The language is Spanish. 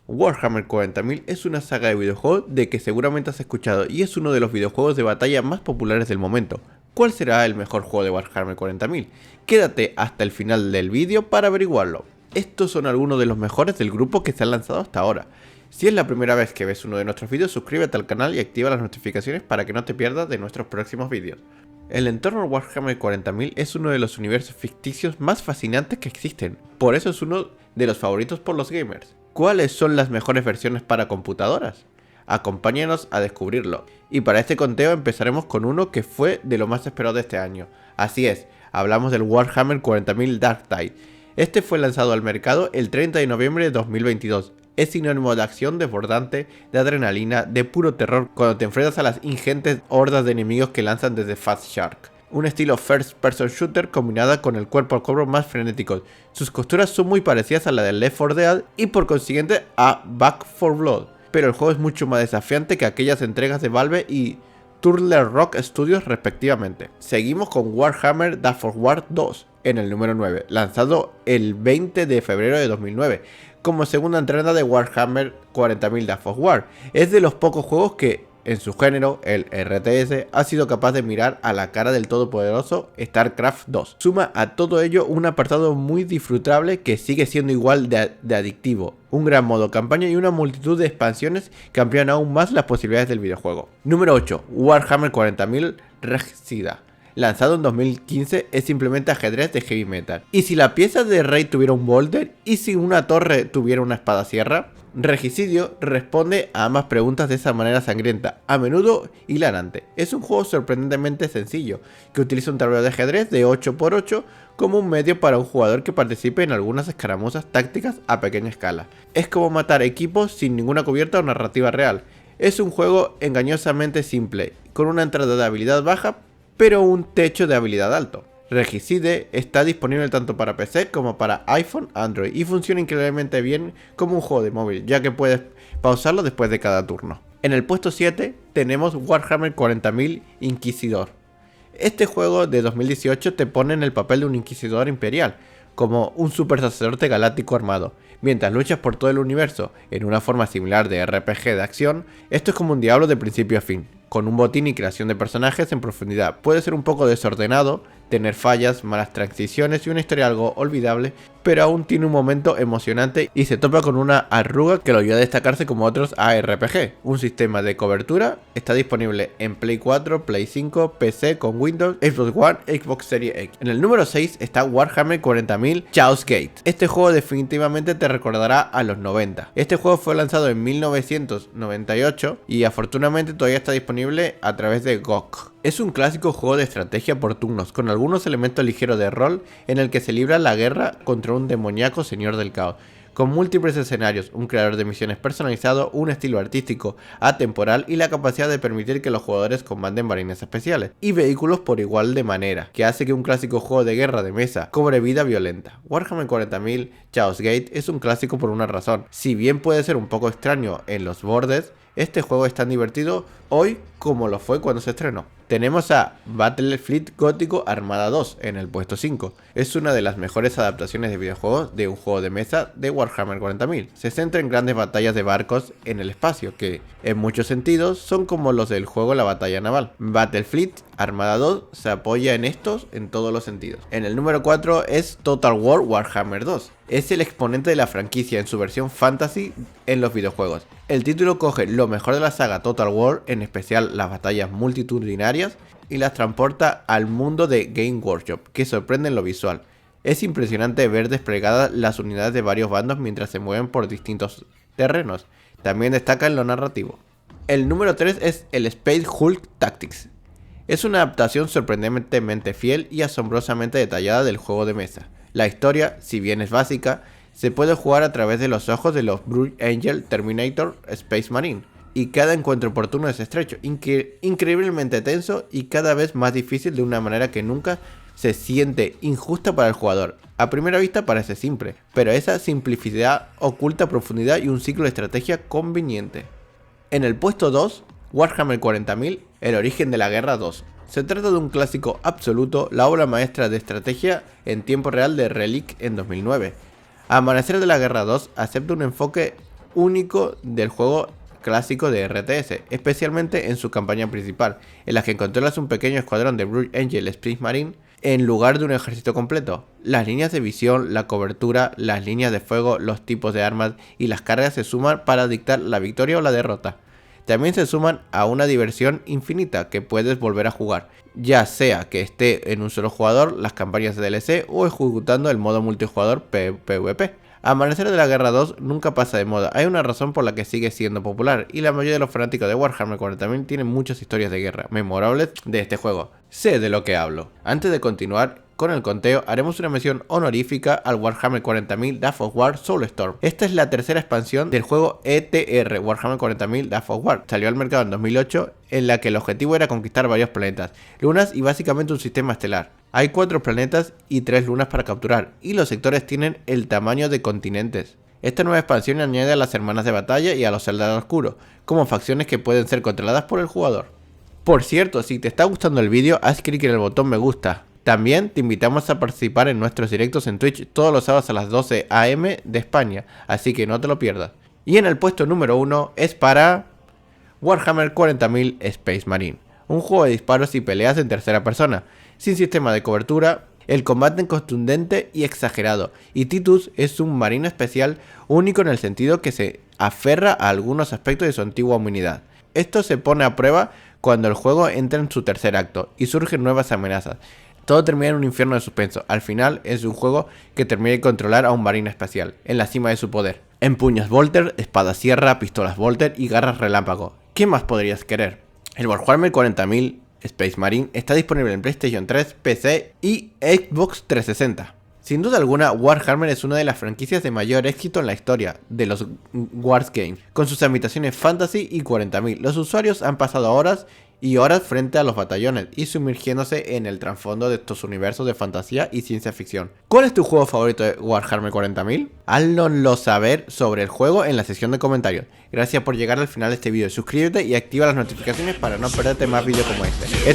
Warhammer 40.000 es una saga de videojuegos de que seguramente has escuchado y es uno de los videojuegos de batalla más populares del momento. ¿Cuál será el mejor juego de Warhammer 40.000? Quédate hasta el final del vídeo para averiguarlo. Estos son algunos de los mejores del grupo que se han lanzado hasta ahora. Si es la primera vez que ves uno de nuestros vídeos, suscríbete al canal y activa las notificaciones para que no te pierdas de nuestros próximos vídeos. El entorno Warhammer 40.000 es uno de los universos ficticios más fascinantes que existen, por eso es uno de los favoritos por los gamers. ¿Cuáles son las mejores versiones para computadoras? Acompáñanos a descubrirlo. Y para este conteo empezaremos con uno que fue de lo más esperado de este año. Así es, hablamos del Warhammer 40.000 Dark Tide. Este fue lanzado al mercado el 30 de noviembre de 2022. Es sinónimo de acción desbordante, de adrenalina, de puro terror cuando te enfrentas a las ingentes hordas de enemigos que lanzan desde Fast Shark. Un estilo first person shooter combinada con el cuerpo a cuerpo más frenético. Sus costuras son muy parecidas a la de Left 4 Dead y por consiguiente a Back 4 Blood, pero el juego es mucho más desafiante que aquellas entregas de Valve y Turtle Rock Studios respectivamente. Seguimos con Warhammer Dawn of War 2 en el número 9, lanzado el 20 de febrero de 2009. Como segunda entrega de Warhammer 40.000 Dawn of War. Es de los pocos juegos que, en su género, el RTS, ha sido capaz de mirar a la cara del todopoderoso StarCraft 2. Suma a todo ello un apartado muy disfrutable que sigue siendo igual de adictivo, un gran modo campaña y una multitud de expansiones que amplían aún más las posibilidades del videojuego. Número 8. Warhammer 40.000 Regicida. Lanzado en 2015, es simplemente ajedrez de heavy metal. ¿Y si la pieza de rey tuviera un boulder? ¿Y si una torre tuviera una espada sierra? Regicidio responde a ambas preguntas de esa manera sangrienta, a menudo hilarante. Es un juego sorprendentemente sencillo, que utiliza un tablero de ajedrez de 8×8 como un medio para un jugador que participe en algunas escaramuzas tácticas a pequeña escala. Es como matar equipos sin ninguna cubierta o narrativa real. Es un juego engañosamente simple, con una entrada de habilidad baja, pero un techo de habilidad alto. Regicide está disponible tanto para PC como para iPhone, Android y funciona increíblemente bien como un juego de móvil, ya que puedes pausarlo después de cada turno. En el puesto 7 tenemos Warhammer 40.000 Inquisidor. Este juego de 2018 te pone en el papel de un inquisidor imperial, como un super sacerdote galáctico armado. Mientras luchas por todo el universo en una forma similar de RPG de acción, esto es como un diablo de principio a fin, con un botín y creación de personajes en profundidad. Puede ser un poco desordenado, tener fallas, malas transiciones y una historia algo olvidable, pero aún tiene un momento emocionante y se topa con una arruga que lo ayuda a destacarse como otros ARPG. Un sistema de cobertura está disponible en Play 4, Play 5, PC con Windows, Xbox One, Xbox Series X. En el número 6 está Warhammer 40.000 Chaos Gate. Este juego definitivamente te recordará a los 90. Este juego fue lanzado en 1998 y afortunadamente todavía está disponible a través de GOG. Es un clásico juego de estrategia por turnos, con algunos elementos ligeros de rol en el que se libra la guerra contra un demoníaco señor del caos, con múltiples escenarios, un creador de misiones personalizado, un estilo artístico atemporal y la capacidad de permitir que los jugadores comanden marines especiales y vehículos por igual de manera, que hace que un clásico juego de guerra de mesa cobre vida violenta. Warhammer 40.000 Chaos Gate es un clásico por una razón. Si bien puede ser un poco extraño en los bordes, este juego es tan divertido hoy como lo fue cuando se estrenó. Tenemos a Battlefleet Gótico Armada 2 en el puesto 5. Es una de las mejores adaptaciones de videojuegos de un juego de mesa de Warhammer 40.000. Se centra en grandes batallas de barcos en el espacio, que en muchos sentidos son como los del juego La Batalla Naval. Battlefleet Armada 2 se apoya en estos en todos los sentidos. En el número 4 es Total War Warhammer 2. Es el exponente de la franquicia en su versión fantasy en los videojuegos. El título coge lo mejor de la saga Total War, en especial las batallas multitudinarias, y las transporta al mundo de Game Workshop, que sorprende en lo visual. Es impresionante ver desplegadas las unidades de varios bandos mientras se mueven por distintos terrenos. También destaca en lo narrativo. El número 3 es el Space Hulk Tactics. Es una adaptación sorprendentemente fiel y asombrosamente detallada del juego de mesa. La historia, si bien es básica, se puede jugar a través de los ojos de los Blue Angel Terminator Space Marine, y cada encuentro oportuno es estrecho, increíblemente tenso y cada vez más difícil de una manera que nunca se siente injusta para el jugador. A primera vista parece simple, pero esa simplicidad oculta profundidad y un ciclo de estrategia conveniente. En el puesto 2, Warhammer 40.000 El origen de la guerra 2. Se trata de un clásico absoluto, la obra maestra de estrategia en tiempo real de Relic en 2009. Amanecer de la Guerra 2 acepta un enfoque único del juego clásico de RTS, especialmente en su campaña principal, en la que controlas un pequeño escuadrón de Blue Angel Space Marine en lugar de un ejército completo. Las líneas de visión, la cobertura, las líneas de fuego, los tipos de armas y las cargas se suman para dictar la victoria o la derrota. También se suman a una diversión infinita que puedes volver a jugar, ya sea que esté en un solo jugador, las campañas de DLC o ejecutando el modo multijugador PvP. Amanecer de la Guerra 2 nunca pasa de moda, hay una razón por la que sigue siendo popular y la mayoría de los fanáticos de Warhammer 40.000 tienen muchas historias de guerra memorables de este juego. Sé de lo que hablo. Antes de continuar con el conteo, haremos una mención honorífica al Warhammer 40.000 Dawn of War Soulstorm. Esta es la tercera expansión del juego ETR, Warhammer 40.000 Dawn of War. Salió al mercado en 2008, en la que el objetivo era conquistar varios planetas, lunas y básicamente un sistema estelar. Hay 4 planetas y 3 lunas para capturar, y los sectores tienen el tamaño de continentes. Esta nueva expansión añade a las hermanas de batalla y a los soldados oscuros, como facciones que pueden ser controladas por el jugador. Por cierto, si te está gustando el vídeo, haz clic en el botón me gusta. También te invitamos a participar en nuestros directos en Twitch todos los sábados a las 12 AM de España, así que no te lo pierdas. Y en el puesto número 1 es para Warhammer 40.000 Space Marine, un juego de disparos y peleas en tercera persona, sin sistema de cobertura, el combate es contundente y exagerado, y Titus es un marino especial único en el sentido que se aferra a algunos aspectos de su antigua humanidad. Esto se pone a prueba cuando el juego entra en su tercer acto y surgen nuevas amenazas. Todo termina en un infierno de suspenso. Al final es un juego que termina de controlar a un marino espacial, en la cima de su poder. Empuñas Volter, espadas sierra, pistolas Volter y garras relámpago. ¿Qué más podrías querer? El Warhammer 40.000 Space Marine está disponible en PlayStation 3, PC y Xbox 360. Sin duda alguna, Warhammer es una de las franquicias de mayor éxito en la historia de los Wars Games. Con sus ambientaciones fantasy y 40.000, los usuarios han pasado horas y horas frente a los batallones y sumergiéndose en el trasfondo de estos universos de fantasía y ciencia ficción. ¿Cuál es tu juego favorito de Warhammer 40.000? Háznoslo saber sobre el juego en la sección de comentarios. Gracias por llegar al final de este vídeo, suscríbete y activa las notificaciones para no perderte más vídeos como este.